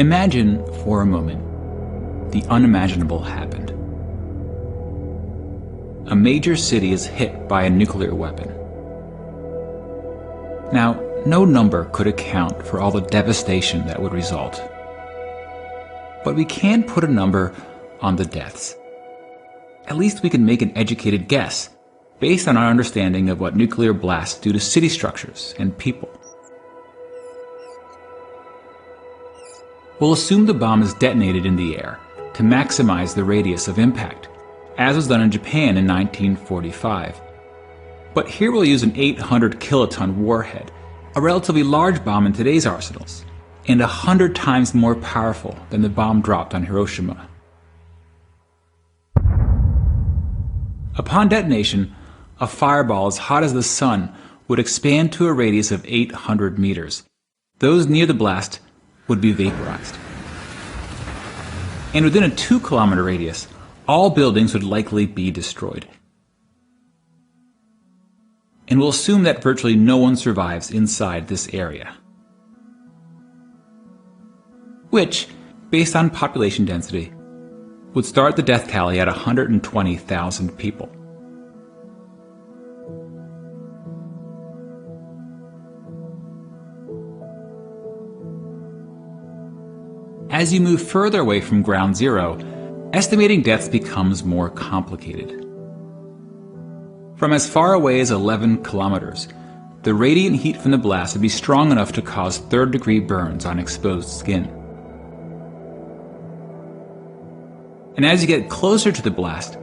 Imagine, for a moment, the unimaginable happened. A major city is hit by a nuclear weapon. Now, no number could account for all the devastation that would result. But we can put a number on the deaths. At least we can make an educated guess, based on our understanding of what nuclear blasts do to city structures and people. We'll assume the bomb is detonated in the air to maximize the radius of impact, as was done in Japan in 1945. But here we'll use an 800 kiloton warhead, a relatively large bomb in today's arsenals, and 100 times more powerful than the bomb dropped on Hiroshima. Upon detonation, a fireball as hot as the sun would expand to a radius of 800 meters. Those near the blast would be vaporized. And within a 2-kilometer radius, all buildings would likely be destroyed. And we'll assume that virtually no one survives inside this area, which, based on population density, would start the death tally at 120,000 people. As you move further away from ground zero, estimating deaths becomes more complicated. From as far away as 11 kilometers, the radiant heat from the blast would be strong enough to cause third-degree burns on exposed skin. And as you get closer to the blast,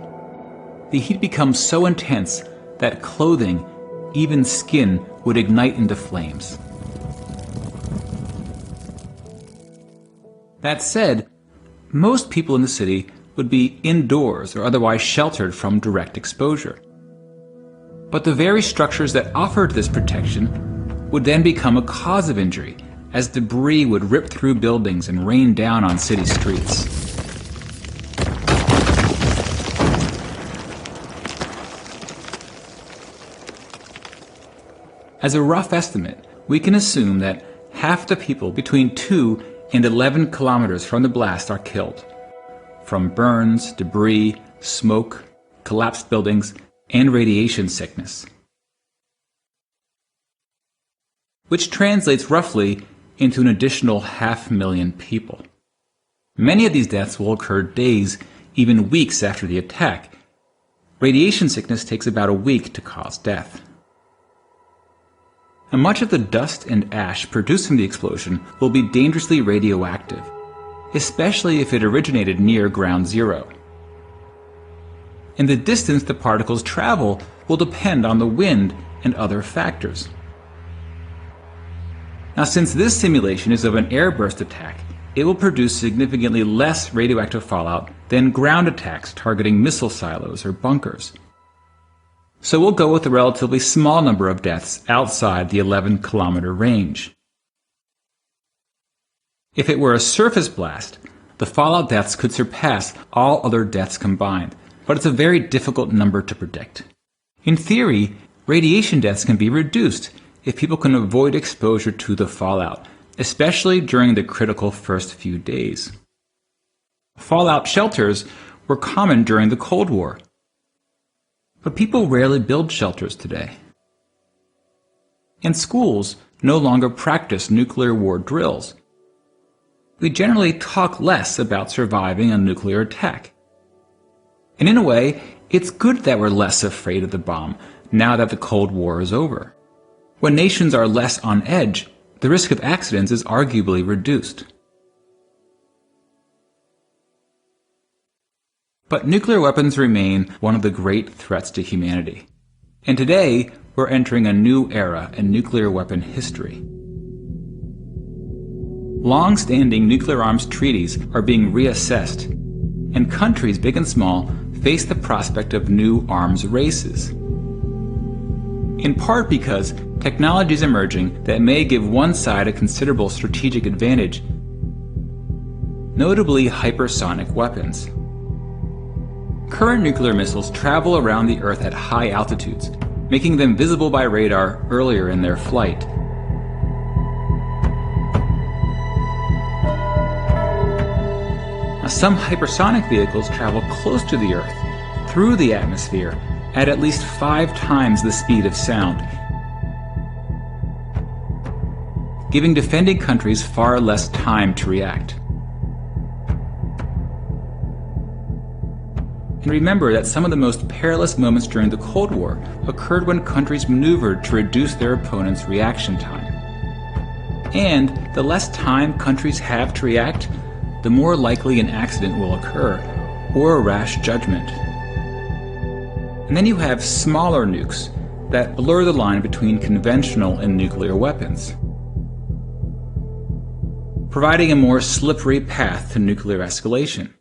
the heat becomes so intense that clothing, even skin, would ignite into flames. That said, most people in the city would be indoors or otherwise sheltered from direct exposure. But the very structures that offered this protection would then become a cause of injury, as debris would rip through buildings and rain down on city streets. As a rough estimate, we can assume that half the people between 2 and 11 kilometers from the blast are killed, from burns, debris, smoke, collapsed buildings, and radiation sickness, which translates roughly into an additional 500,000 people. Many of these deaths will occur days, even weeks after the attack. Radiation sickness takes about a week to cause death. And much of the dust and ash produced from the explosion will be dangerously radioactive, especially if it originated near ground zero. And the distance the particles travel will depend on the wind and other factors. Now, since this simulation is of an airburst attack, it will produce significantly less radioactive fallout than ground attacks targeting missile silos or bunkers. So we'll go with a relatively small number of deaths outside the 11-kilometer range. If it were a surface blast, the fallout deaths could surpass all other deaths combined, but it's a very difficult number to predict. In theory, radiation deaths can be reduced if people can avoid exposure to the fallout, especially during the critical first few days. Fallout shelters were common during the Cold War, but people rarely build shelters today. And schools no longer practice nuclear war drills. We generally talk less about surviving a nuclear attack. And in a way, it's good that we're less afraid of the bomb now that the Cold War is over. When nations are less on edge, the risk of accidents is arguably reduced. But nuclear weapons remain one of the great threats to humanity. And today, we're entering a new era in nuclear weapon history. Long-standing nuclear arms treaties are being reassessed, and countries big and small face the prospect of new arms races. In part because technology is emerging that may give one side a considerable strategic advantage, notably hypersonic weapons. Current nuclear missiles travel around the Earth at high altitudes, making them visible by radar earlier in their flight. Some hypersonic vehicles travel close to the Earth, through the atmosphere, at least 5 times the speed of sound, giving defending countries far less time to react. And remember that some of the most perilous moments during the Cold War occurred when countries maneuvered to reduce their opponent's reaction time. And the less time countries have to react, the more likely an accident will occur, or a rash judgment. And then you have smaller nukes that blur the line between conventional and nuclear weapons, providing a more slippery path to nuclear escalation.